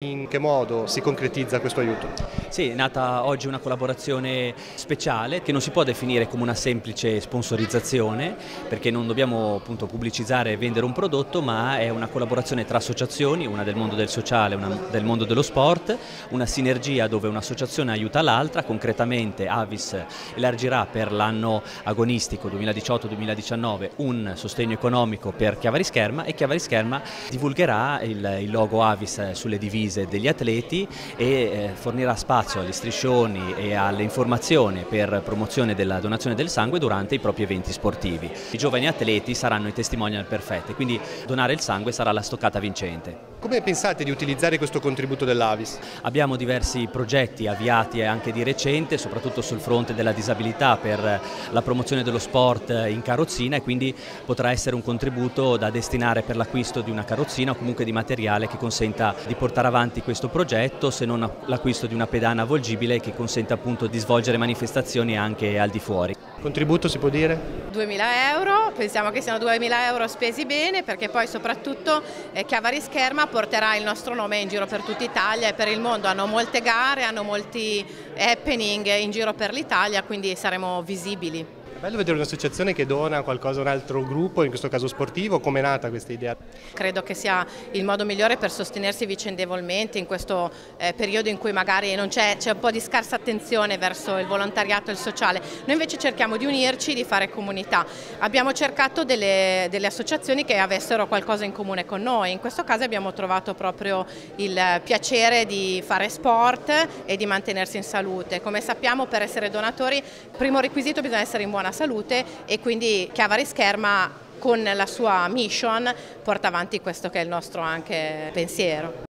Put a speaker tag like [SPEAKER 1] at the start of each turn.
[SPEAKER 1] In che modo si concretizza questo aiuto?
[SPEAKER 2] Sì, è nata oggi una collaborazione speciale che non si può definire come una semplice sponsorizzazione, perché non dobbiamo appunto pubblicizzare e vendere un prodotto, ma è una collaborazione tra associazioni, una del mondo del sociale, una del mondo dello sport, una sinergia dove un'associazione aiuta l'altra. Concretamente Avis elargirà per l'anno agonistico 2018-2019 un sostegno economico per Chiavari Scherma e Chiavari Scherma divulgherà il logo Avis sulle divise degli atleti e fornirà spazio agli striscioni e alle informazioni per promozione della donazione del sangue durante i propri eventi sportivi. I giovani atleti saranno i testimonial perfetti, quindi donare il sangue sarà la stoccata vincente.
[SPEAKER 1] Come pensate di utilizzare questo contributo dell'Avis?
[SPEAKER 2] Abbiamo diversi progetti avviati anche di recente, soprattutto sul fronte della disabilità per la promozione dello sport in carrozzina, e quindi potrà essere un contributo da destinare per l'acquisto di una carrozzina o comunque di materiale che consenta di portare avanti questo progetto, se non l'acquisto di una pedana avvolgibile che consenta appunto di svolgere manifestazioni anche al di fuori.
[SPEAKER 1] Contributo si può dire?
[SPEAKER 3] 2.000 euro, pensiamo che siano 2.000 euro spesi bene, perché poi soprattutto Chiavari Scherma porterà il nostro nome in giro per tutta Italia e per il mondo. Hanno molte gare, hanno molti happening in giro per l'Italia, quindi saremo visibili.
[SPEAKER 1] È bello vedere un'associazione che dona qualcosa a un altro gruppo, in questo caso sportivo. Com'è nata questa idea?
[SPEAKER 3] Credo che sia il modo migliore per sostenersi vicendevolmente in questo periodo in cui magari c'è un po' di scarsa attenzione verso il volontariato e il sociale. Noi invece cerchiamo di unirci, di fare comunità. Abbiamo cercato delle associazioni che avessero qualcosa in comune con noi. In questo caso abbiamo trovato proprio il piacere di fare sport e di mantenersi in salute. Come sappiamo, per essere donatori, il primo requisito bisogna essere in buona salute, e quindi Chiavari Scherma con la sua mission porta avanti questo che è il nostro anche pensiero.